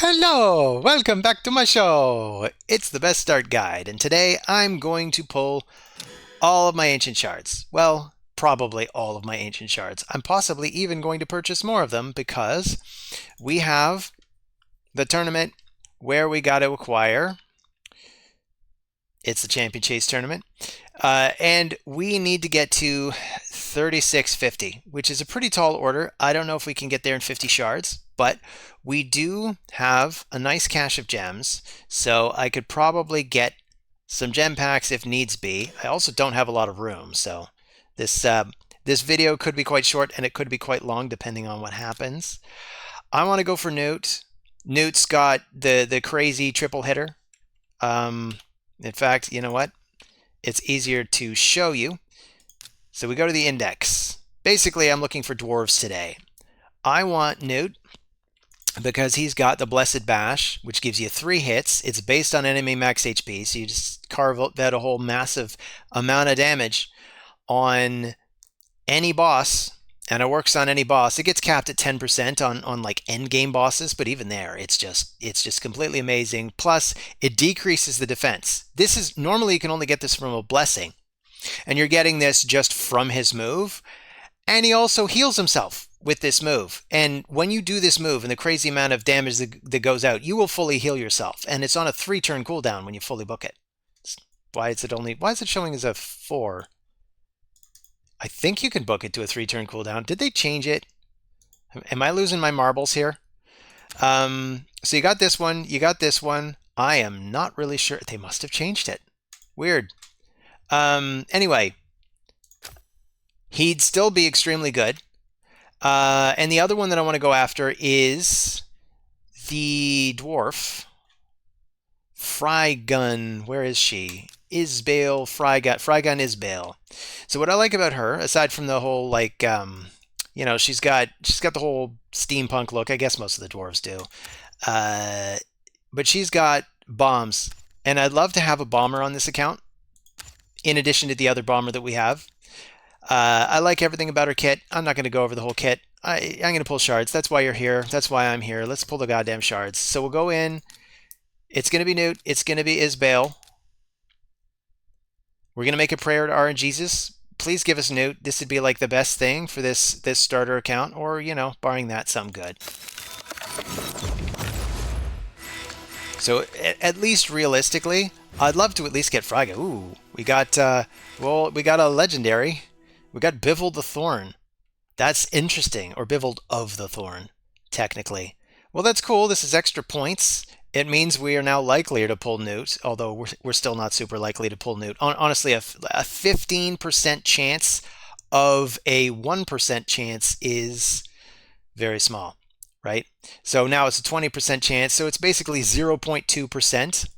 Hello, welcome back to my show. It's the Best Start Guide, and today I'm going to pull all of my ancient shards. Well, probably all of my ancient shards. I'm possibly even going to purchase more of them because we have the tournament where we got to acquire. It's the Champion Chase tournament, and we need to get to 3650, which is a pretty tall order. I don't know if we can get there in 50 shards, but we do have a nice cache of gems, so I could probably get some gem packs if needs be. I also don't have a lot of room, so this video could be quite short and it could be quite long depending on what happens. I want to go for Newt. Newt's got the crazy triple hitter. In fact, you know what? It's easier to show you. So we go to the index. Basically, I'm looking for dwarves today. I want Newt because he's got the Blessed Bash, which gives you 3 hits. It's based on enemy max HP, so you just carve out a whole massive amount of damage on any boss, and it works on any boss. It gets capped at 10% on like end game bosses, but even there, it's just completely amazing. Plus, it decreases the defense. This is normally you can only get this from a blessing, and you're getting this just from his move. And he also heals himself with this move. And when you do this move and the crazy amount of damage that goes out, you will fully heal yourself. And it's on a 3-turn cooldown when you fully book it. Why is it showing as a 4? I think you can book it to a 3-turn cooldown. Did they change it? Am I losing my marbles here? So you got this one. You got this one. I am not really sure. They must have changed it. Weird. Anyway, he'd still be extremely good. And the other one that I want to go after is the dwarf. Frygun. Where is she? Isbale, Frygun Isbale. So what I like about her, aside from the whole she's got the whole steampunk look. I guess most of the dwarves do. But she's got bombs, and I'd love to have a bomber on this account, in addition to the other bomber that we have. I like everything about her kit. I'm not going to go over the whole kit. I'm going to pull shards. That's why you're here. That's why I'm here. Let's pull the goddamn shards. So we'll go in. It's going to be Newt. It's going to be Isbale. We're going to make a prayer to RNGesus. Please give us Newt. This would be like the best thing for this starter account, or, barring that, some good. So at least realistically, I'd love to at least get Fraga. Ooh, we got a legendary. We got Bivald the Thorn. That's interesting. Or Bivald of the Thorn, technically. Well, that's cool. This is extra points. It means we are now likelier to pull Newt, although we're still not super likely to pull Newt. Honestly, a 15% chance of a 1% chance is very small, right? So now it's a 20% chance, so it's basically 0.2%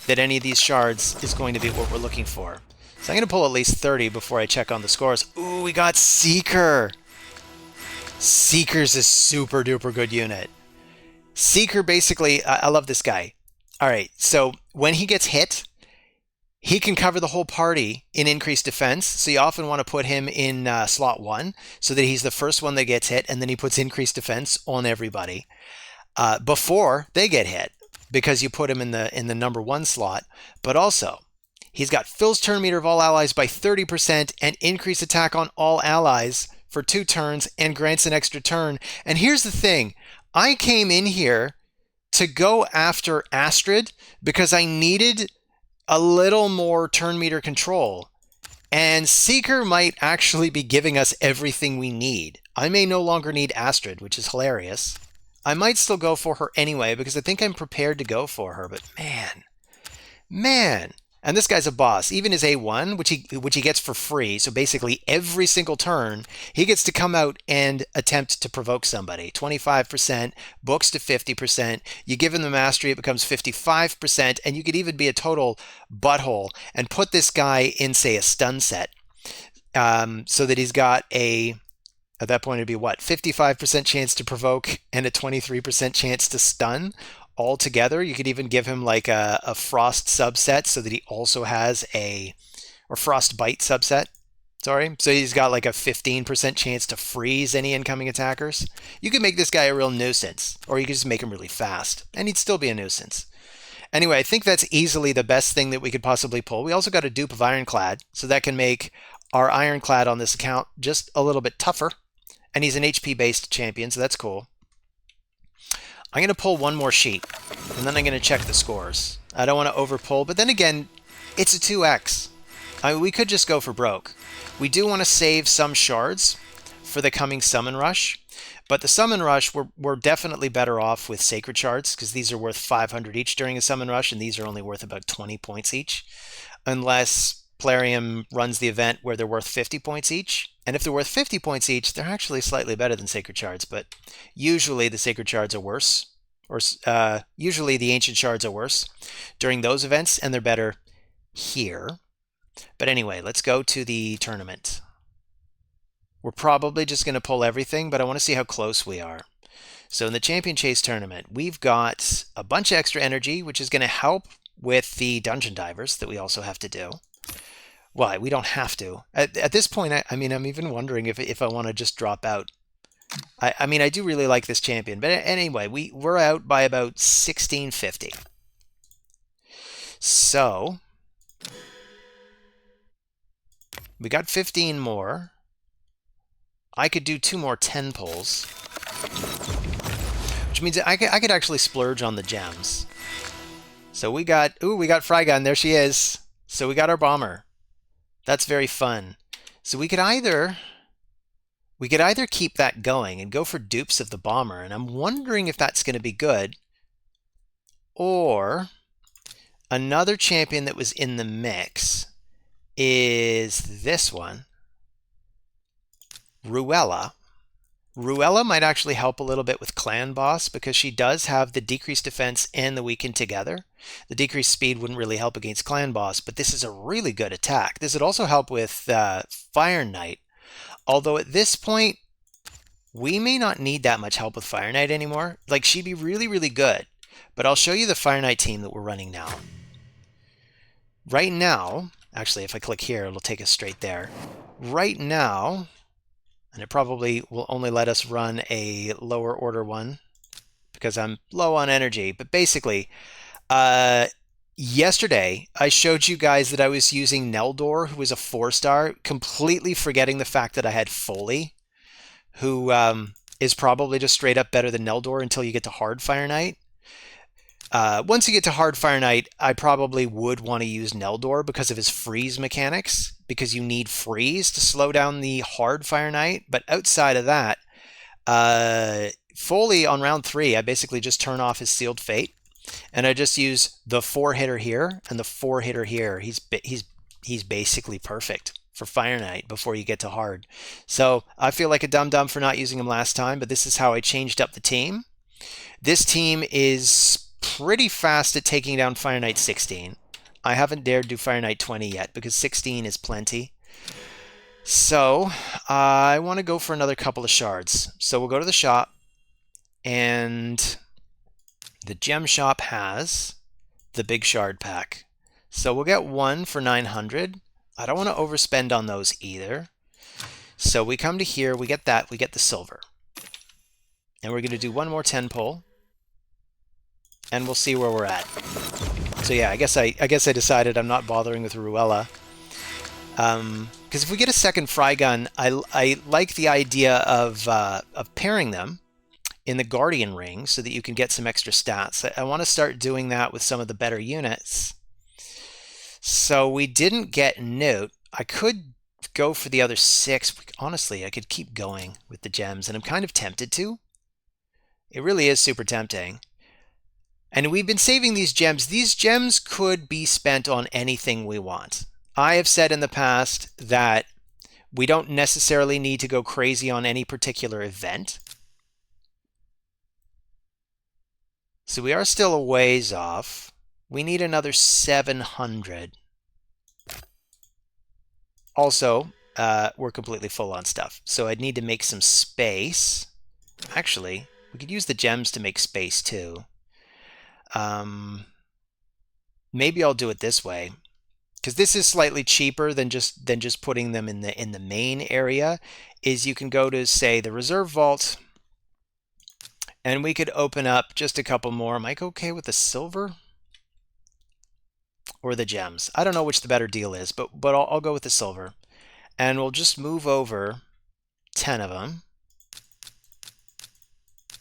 that any of these shards is going to be what we're looking for. So I'm going to pull at least 30 before I check on the scores. Ooh, we got Seeker. Seeker's a super duper good unit. Seeker basically, I love this guy. All right, so when he gets hit, he can cover the whole party in increased defense. So you often want to put him in slot 1 so that he's the first one that gets hit, and then he puts increased defense on everybody before they get hit, because you put him in the number 1 slot. But also, he's got fills turn meter of all allies by 30% and increased attack on all allies for 2 turns and grants an extra turn. And here's the thing. I came in here to go after Astrid because I needed a little more turn meter control. And Seeker might actually be giving us everything we need. I may no longer need Astrid, which is hilarious. I might still go for her anyway because I think I'm prepared to go for her. But man. And this guy's a boss. Even his A1, which he gets for free, so basically every single turn, he gets to come out and attempt to provoke somebody. 25%, books to 50%. You give him the mastery, it becomes 55%, and you could even be a total butthole and put this guy in, say, a stun set. So that he's got at that point it'd be what? 55% chance to provoke and a 23% chance to stun. Altogether, you could even give him like a frost subset so that he also has or frost bite subset Sorry. So he's got like a 15% chance to freeze any incoming attackers. You could make this guy a real nuisance, or you could just make him really fast, and he'd still be a nuisance. Anyway, I think that's easily the best thing that we could possibly pull. We also got a dupe of Ironclad, so that can make our Ironclad on this account just a little bit tougher. And he's an HP-based champion, so that's cool. I'm going to pull one more sheet, and then I'm going to check the scores. I don't want to overpull, but then again, it's a 2x. I mean, we could just go for broke. We do want to save some shards for the coming Summon Rush, but the Summon Rush, we're definitely better off with Sacred Shards, because these are worth 500 each during a Summon Rush, and these are only worth about 20 points each, unless Plarium runs the event where they're worth 50 points each. And if they're worth 50 points each, they're actually slightly better than Sacred Shards, but usually the Sacred Shards are worse, or usually the Ancient Shards are worse during those events, and they're better here. But anyway, let's go to the tournament. We're probably just going to pull everything, but I want to see how close we are. So in the Champion Chase tournament, we've got a bunch of extra energy, which is going to help with the Dungeon Divers that we also have to do. Well, we don't have to. At this point, I mean, I'm even wondering if I want to just drop out. I mean, I do really like this champion. But anyway, we're out by about 1650. So we got 15 more. I could do 2 more 10 pulls, which means I could actually splurge on the gems. So we got Frygun, there she is. So we got our bomber. That's very fun. So we could either keep that going and go for dupes of the bomber, and I'm wondering if that's going to be good, or another champion that was in the mix is this one, Ruella. Ruella might actually help a little bit with Clan Boss because she does have the decreased defense and the weaken together. The decreased speed wouldn't really help against Clan Boss, but this is a really good attack. This would also help with Fire Knight, although at this point, we may not need that much help with Fire Knight anymore. Like, she'd be really, really good, but I'll show you the Fire Knight team that we're running now. Right now, actually, if I click here, it'll take us straight there. Right now, and it probably will only let us run a lower order one because I'm low on energy. But basically, yesterday I showed you guys that I was using Neldor, who is a 4-star, completely forgetting the fact that I had Foley, who is probably just straight up better than Neldor until you get to Hard Fire Knight. Once you get to Hard Fire Knight, I probably would want to use Neldor because of his freeze mechanics, because you need freeze to slow down the Hard Fire Knight. But outside of that, Foley on round 3, I basically just turn off his Sealed Fate, and I just use the 4-hitter here and the 4-hitter here. He's basically perfect for Fire Knight before you get to Hard. So I feel like a dum-dum for not using him last time, but this is how I changed up the team. This team is pretty fast at taking down Fire Knight 16. I haven't dared do Fire Knight 20 yet because 16 is plenty. So I want to go for another couple of shards. So we'll go to the shop, and the gem shop has the big shard pack. So we'll get one for 900. I don't want to overspend on those either. So we come to here, we get that, we get the silver. And we're going to do one more 10 pull, and we'll see where we're at. So yeah, I guess I decided I'm not bothering with Ruella. Because if we get a second Frygun, I like the idea of pairing them in the Guardian Ring so that you can get some extra stats. I want to start doing that with some of the better units. So we didn't get Newt. I could go for the other 6. Honestly, I could keep going with the gems, and I'm kind of tempted to. It really is super tempting. And we've been saving these gems. These gems could be spent on anything we want. I have said in the past that we don't necessarily need to go crazy on any particular event. So we are still a ways off. We need another 700. Also, we're completely full on stuff. So I'd need to make some space. Actually, we could use the gems to make space too. Maybe I'll do it this way. because this is slightly cheaper than just putting them in the main area, is you can go to, say, the reserve vault, and we could open up just a couple more. Am I okay with the silver or the gems? I don't know which the better deal is, but I'll go with the silver, and we'll just move over 10 of them.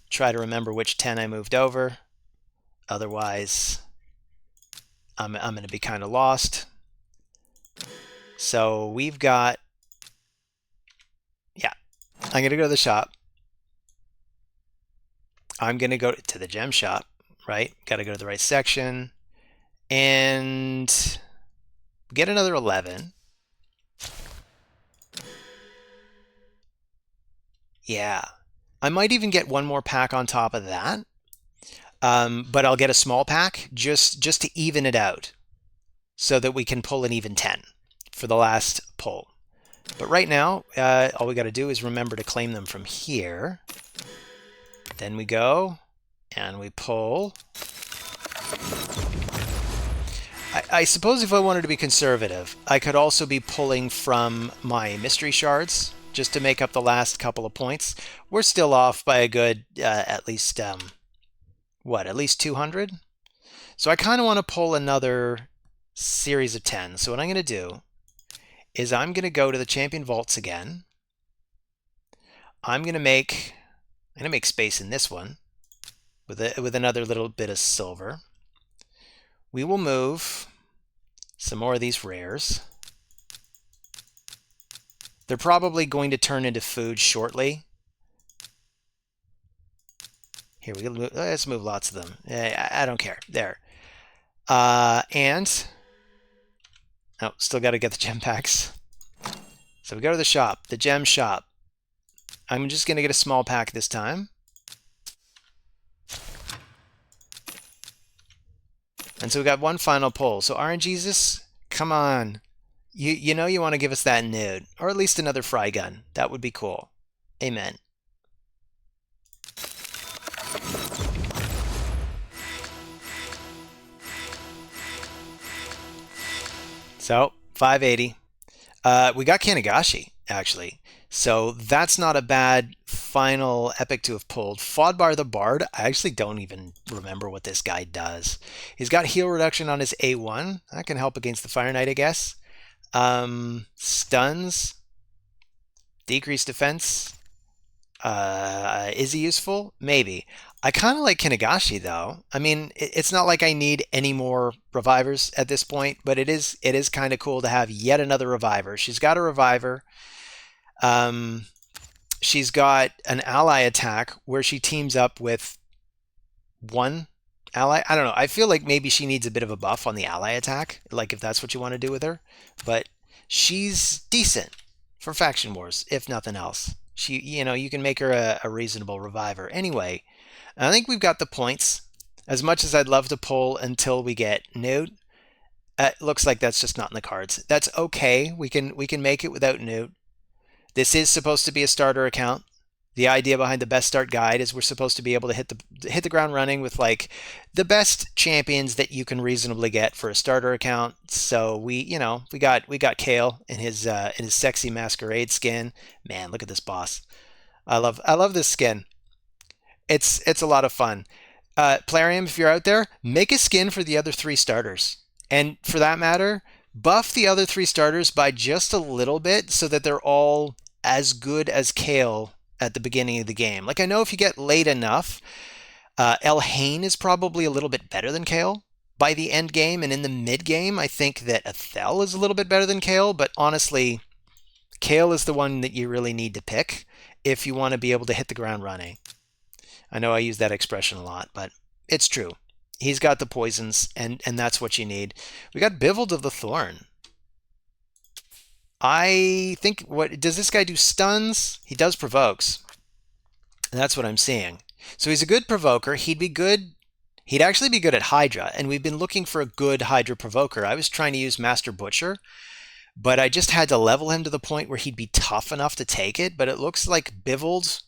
Try to remember which 10 I moved over. Otherwise, I'm going to be kind of lost. So we've got, yeah, I'm going to go to the shop. I'm going to go to the gem shop, right? Got to go to the right section and get another 11. Yeah, I might even get one more pack on top of that. But I'll get a small pack just to even it out so that we can pull an even 10 for the last pull. But right now, all we got to do is remember to claim them from here. Then we go and we pull. I suppose if I wanted to be conservative, I could also be pulling from my mystery shards just to make up the last couple of points. We're still off by a good, at least, at least 200? So I kind of want to pull another series of 10. So what I'm going to do is I'm going to go to the champion vaults again. I'm going to make space in this one with another little bit of silver. We will move some more of these rares. They're probably going to turn into food shortly. Here, let's move lots of them. I don't care. There. And oh, still got to get the gem packs. So we go to the shop, the gem shop. I'm just going to get a small pack this time. And so we got one final pull. So RNGesus, come on. You know you want to give us that nude, or at least another fry gun. That would be cool. Amen. So 580. We got Kanagashi, actually. So that's not a bad final epic to have pulled. Fodbar the Bard, I actually don't even remember what this guy does. He's got heal reduction on his A1. That can help against the Fire Knight, I guess. Stuns. Decreased defense. Is he useful? Maybe. I kind of like Kanagashi, though. I mean, it's not like I need any more revivers at this point, but it is kind of cool to have yet another reviver. She's got a reviver. She's got an ally attack where she teams up with one ally. I don't know. I feel like maybe she needs a bit of a buff on the ally attack, like if that's what you want to do with her. But she's decent for Faction Wars, if nothing else. She, you can make her a reasonable reviver. Anyway, I think we've got the points. As much as I'd love to pull until we get Newt, it looks like that's just not in the cards. That's okay. We can make it without Newt. This is supposed to be a starter account. The idea behind the best start guide is we're supposed to be able to hit the ground running with like the best champions that you can reasonably get for a starter account. So we got Kale in his sexy masquerade skin. Man, look at this boss. I love this skin. It's a lot of fun. Plarium, if you're out there, make a skin for the other 3 starters. And for that matter, buff the other 3 starters by just a little bit so that they're all as good as Kale at the beginning of the game. Like, I know if you get late enough, Elhain is probably a little bit better than Kale by the end game, and in the mid game, I think that Athel is a little bit better than Kale, but honestly, Kale is the one that you really need to pick if you want to be able to hit the ground running. I know I use that expression a lot, but it's true. He's got the poisons, and that's what you need. We got Bivald of the Thorn. I think, what does this guy do? Stuns? He does provokes. That's what I'm seeing. So he's a good provoker. He'd actually be good at Hydra, and we've been looking for a good Hydra provoker. I was trying to use Master Butcher, but I just had to level him to the point where he'd be tough enough to take it, but it looks like Bivald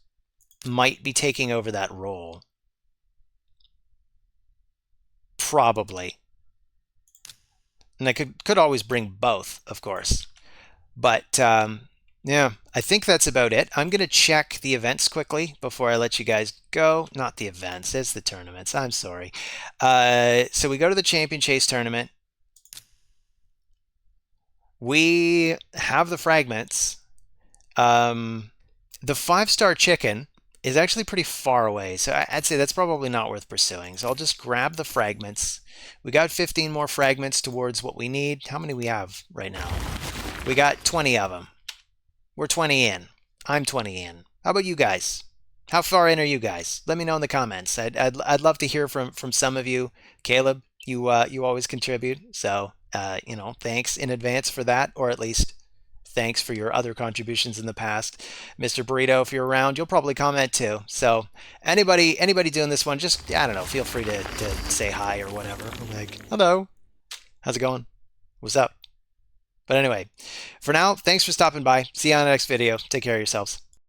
might be taking over that role. Probably. And I could always bring both, of course. But yeah, I think that's about it. I'm going to check the events quickly before I let you guys go. Not the events, it's the tournaments. I'm sorry. So we go to the Champion Chase tournament. We have the fragments. The 5-star chicken is actually pretty far away, so I'd say that's probably not worth pursuing. So I'll just grab the fragments. We got 15 more fragments towards what we need. How many we have right now? We got 20 of them. We're 20 in. I'm 20 in. How about you guys? How far in are you guys? Let me know in the comments. I'd love to hear from some of you. Caleb, you always contribute, so thanks in advance for that, or at least thanks for your other contributions in the past. Mr. Burrito, if you're around, you'll probably comment too. So anybody doing this one, just I don't know, feel free to say hi or whatever. Like, hello, how's it going? What's up? But anyway, for now, thanks for stopping by. See you on the next video. Take care of yourselves.